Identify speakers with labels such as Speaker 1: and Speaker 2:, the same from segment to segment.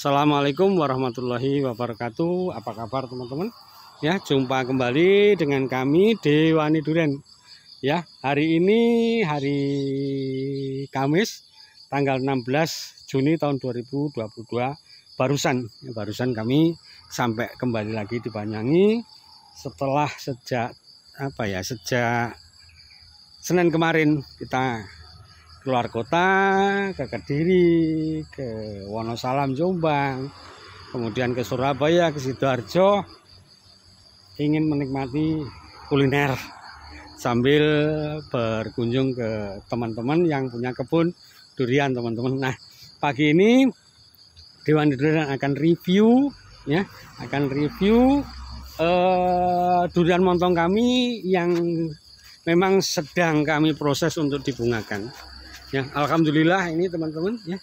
Speaker 1: Assalamualaikum warahmatullahi wabarakatuh. Apa kabar teman-teman? Ya, jumpa kembali dengan kami Dewani Duren. Ya, hari ini hari Kamis tanggal 16 Juni tahun 2022. Barusan kami sampai kembali lagi di Banyangi setelah sejak Senin kemarin kita keluar kota ke Kediri, ke Wonosalam Jombang, kemudian ke Surabaya, ke Sidoarjo, ingin menikmati kuliner sambil berkunjung ke teman-teman yang punya kebun durian, teman-teman. Nah, pagi ini Dewan Durian akan review durian montong kami yang memang sedang kami proses untuk dibungakan. Ya, alhamdulillah ini teman-teman ya.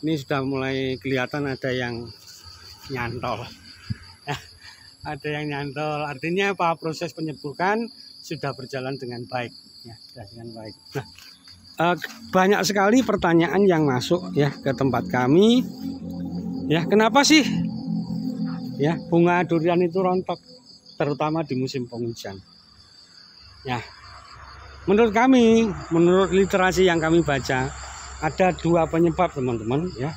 Speaker 1: Ini sudah mulai kelihatan ada yang nyantol. Ya, ada yang nyantol. Artinya apa? Proses penyerbukan sudah berjalan dengan baik ya, sudah dengan baik. Nah, banyak sekali pertanyaan yang masuk ya ke tempat kami. Ya, kenapa sih ya bunga durian itu rontok terutama di musim penghujan? Ya, menurut kami, menurut literasi yang kami baca, ada dua penyebab teman-teman ya.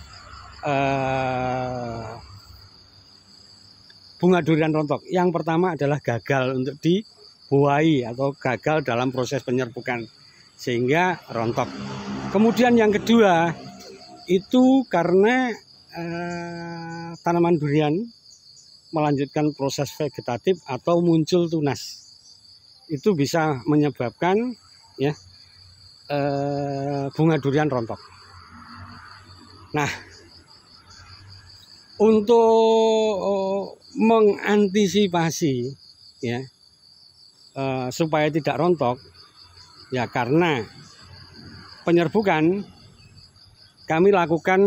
Speaker 1: Bunga durian rontok. Yang pertama adalah gagal untuk dibuahi atau gagal dalam proses penyerbukan sehingga rontok. Kemudian yang kedua itu karena tanaman durian melanjutkan proses vegetatif atau muncul tunas. Itu bisa menyebabkan ya bunga durian rontok. Nah, untuk mengantisipasi ya supaya tidak rontok ya, karena penyerbukan kami lakukan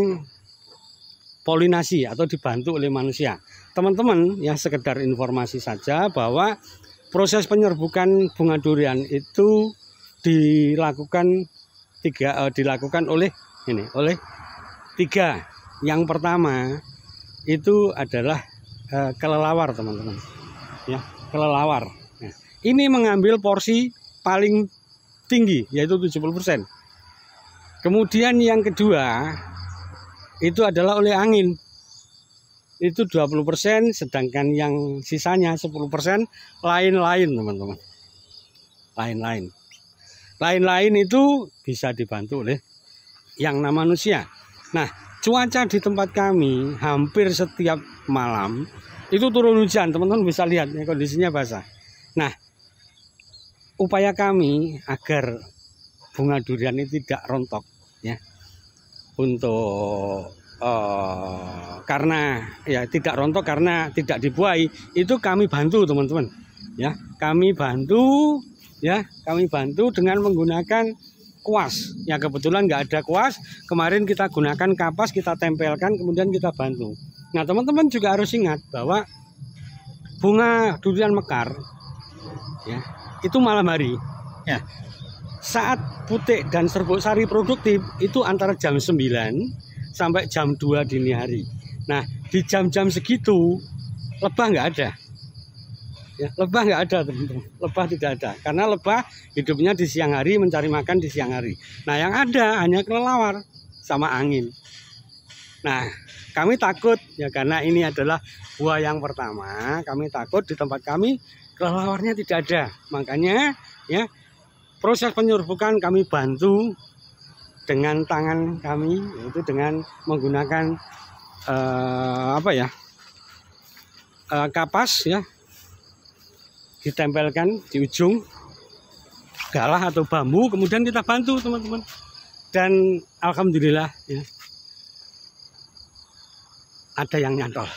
Speaker 1: polinasi atau dibantu oleh manusia. Teman-teman ya, sekedar informasi saja bahwa proses penyerbukan bunga durian itu dilakukan oleh tiga. Yang pertama itu adalah kelelawar, teman-teman. Ya, kelelawar. Nah, ini mengambil porsi paling tinggi yaitu 70%. Kemudian yang kedua itu adalah oleh angin. Itu 20%, sedangkan yang sisanya 10% lain-lain, teman-teman. Lain-lain itu bisa dibantu oleh yang nama manusia. Nah, cuaca di tempat kami hampir setiap malam itu turun hujan, teman-teman bisa lihat ya, kondisinya basah. Nah, upaya kami agar bunga durian ini tidak rontok ya, untuk karena ya tidak rontok karena tidak dibuahi, itu kami bantu teman-teman ya, kami bantu dengan menggunakan kuas ya. Kebetulan nggak ada kuas, kemarin kita gunakan kapas, kita tempelkan, kemudian kita bantu. Nah, teman-teman juga harus ingat bahwa bunga durian mekar ya itu malam hari ya, saat putik dan serbuk sari produktif itu antara jam 9 sampai jam 2 dini hari. Nah, di jam-jam segitu lebah nggak ada. Ya, lebah nggak ada, teman-teman. Lebah tidak ada. Karena lebah hidupnya di siang hari, mencari makan di siang hari. Nah, yang ada hanya kelelawar sama angin. Nah, kami takut ya, karena ini adalah buah yang pertama. Kami takut di tempat kami kelelawarnya tidak ada. Makanya ya, proses penyerbukan kami bantu dengan tangan kami, yaitu dengan menggunakan kapas ya, ditempelkan di ujung galah atau bambu, kemudian kita bantu teman-teman. Dan alhamdulillah ya, ada yang nyantol.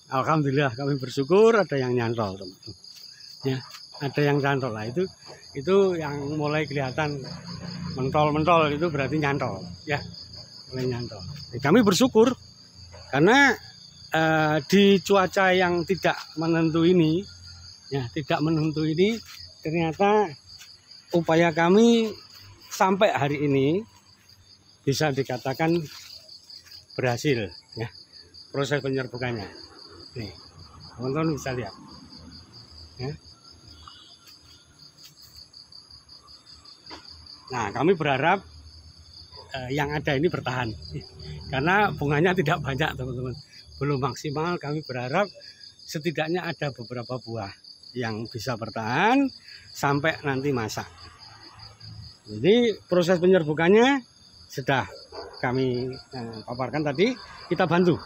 Speaker 1: Alhamdulillah, kami bersyukur ada yang nyantol, teman-teman. Ya, ada yang nyantol. Lah itu yang mulai kelihatan mentol-mentol, itu berarti nyantol ya, mulai nyantol. Kami bersyukur karena di cuaca yang tidak menentu ini ya, ternyata upaya kami sampai hari ini bisa dikatakan berhasil ya proses penyerbukannya. Nih, teman-teman bisa lihat ya. Nah, kami berharap yang ada ini bertahan karena bunganya tidak banyak, teman-teman, belum maksimal. Kami berharap setidaknya ada beberapa buah yang bisa bertahan sampai nanti masak. Jadi proses penyerbukannya sudah kami paparkan tadi, kita bantu.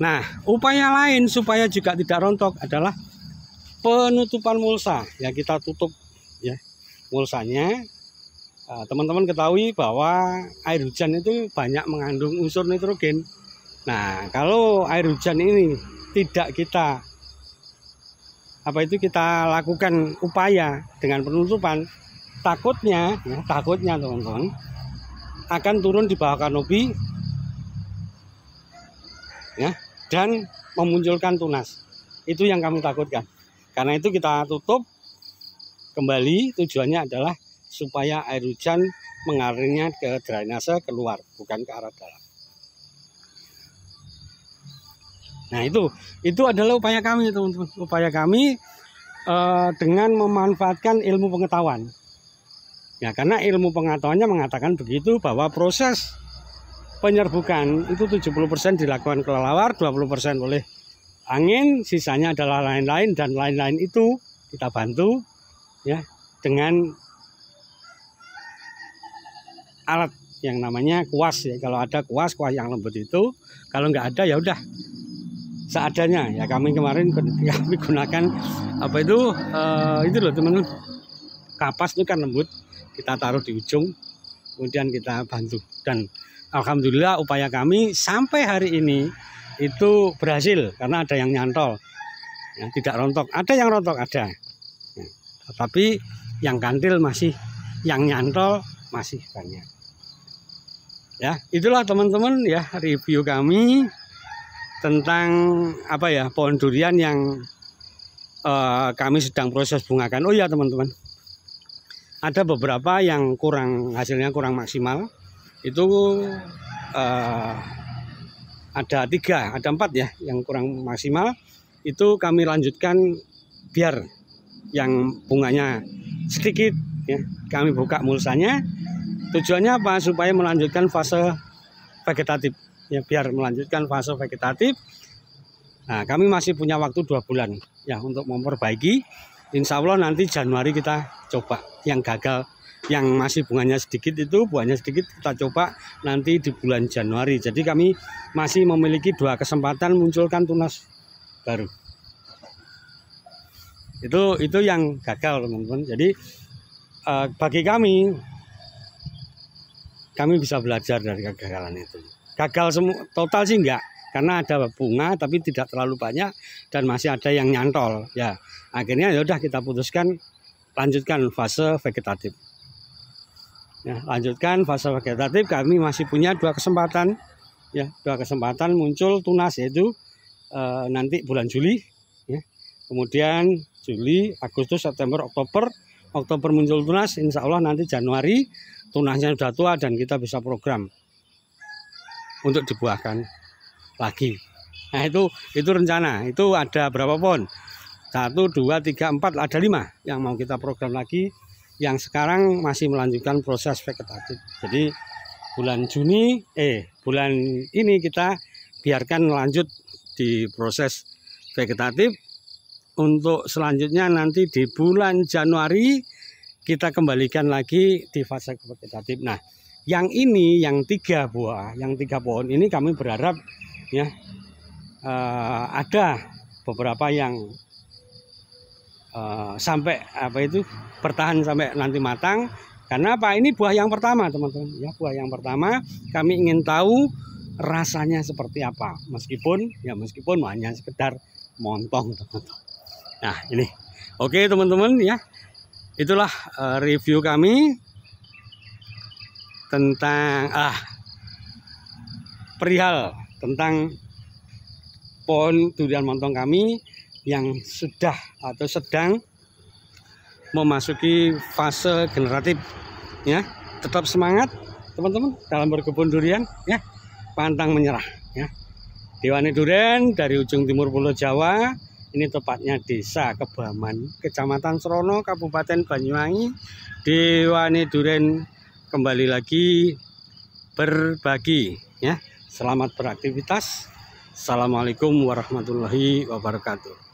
Speaker 1: Nah, upaya lain supaya juga tidak rontok adalah penutupan mulsa. Ya, kita tutup ya mulsanya. Teman-teman ketahui bahwa air hujan itu banyak mengandung unsur nitrogen. Nah, kalau air hujan ini tidak kita kita lakukan upaya dengan penutupan, takutnya teman-teman akan turun di bawah kanopi ya, dan memunculkan tunas. Itu yang kami takutkan. Karena itu kita tutup kembali, tujuannya adalah supaya air hujan mengalirnya ke drainase keluar, bukan ke arah dalam. Nah, itu adalah upaya kami, teman-teman. Upaya kami dengan memanfaatkan ilmu pengetahuan. Ya, karena ilmu pengetahuannya mengatakan begitu, bahwa proses penyerbukan itu 70% dilakukan kelelawar, 20% oleh angin, sisanya adalah lain-lain, dan lain-lain itu kita bantu ya dengan alat yang namanya kuas ya. Kalau ada kuas yang lembut itu, kalau nggak ada ya udah seadanya ya. Kami kemarin gunakan itu loh teman-teman, kapas itu kan lembut, kita taruh di ujung, kemudian kita bantu, dan alhamdulillah upaya kami sampai hari ini itu berhasil karena ada yang nyantol ya, tidak rontok. Ada yang rontok ada ya, tapi yang kantil masih, yang nyantol masih banyak ya. Itulah teman-teman ya review kami tentang pohon durian yang kami sedang proses bungakan. Oh ya teman-teman, ada beberapa yang hasilnya kurang maksimal. Itu ada 4 ya yang kurang maksimal. Itu kami lanjutkan biar yang bunganya sedikit ya, kami buka mulsanya. Tujuannya apa? Supaya melanjutkan fase vegetatif ya, biar melanjutkan fase vegetatif. Nah, kami masih punya waktu 2 bulan ya untuk memperbaiki. Insya Allah nanti Januari kita coba yang gagal, yang masih bunganya sedikit itu, buahnya sedikit, kita coba nanti di bulan Januari. Jadi kami masih memiliki 2 kesempatan munculkan tunas baru. Itu yang gagal, teman-teman. Jadi bagi kami bisa belajar dari kegagalan itu. Gagal total sih enggak, karena ada bunga tapi tidak terlalu banyak dan masih ada yang nyantol ya. Akhirnya ya udah kita putuskan lanjutkan fase vegetatif. Ya, lanjutkan fase vegetatif. Kami masih punya 2 kesempatan ya, 2 kesempatan muncul tunas, yaitu nanti bulan Juli ya. Kemudian Juli, Agustus, September, Oktober muncul tunas. Insya Allah nanti Januari tunasnya sudah tua dan kita bisa program untuk dibuahkan lagi. Nah, itu rencana. Itu ada berapa pohon? 1, 2, 3, 4, ada 5 yang mau kita program lagi, yang sekarang masih melanjutkan proses vegetatif. Jadi bulan ini kita biarkan lanjut di proses vegetatif. Untuk selanjutnya nanti di bulan Januari kita kembalikan lagi di fase vegetatif. Nah, yang ini, yang 3 pohon ini kami berharap ya ada beberapa yang sampai bertahan sampai nanti matang. Karena apa? Ini buah yang pertama, teman-teman ya, buah yang pertama. Kami ingin tahu rasanya seperti apa, meskipun hanya sekedar montong, teman-teman. Nah, ini oke teman-teman ya, itulah review kami tentang perihal tentang pohon durian montong kami yang sudah atau sedang memasuki fase generatif ya. Tetap semangat teman-teman dalam berkebun durian ya. pantang menyerah ya. Dewane Duren dari ujung timur Pulau Jawa, ini tepatnya Desa Kebaman, Kecamatan Srono, Kabupaten Banyuwangi. Dewane Duren kembali lagi berbagi ya. Selamat beraktivitas. Assalamualaikum warahmatullahi wabarakatuh.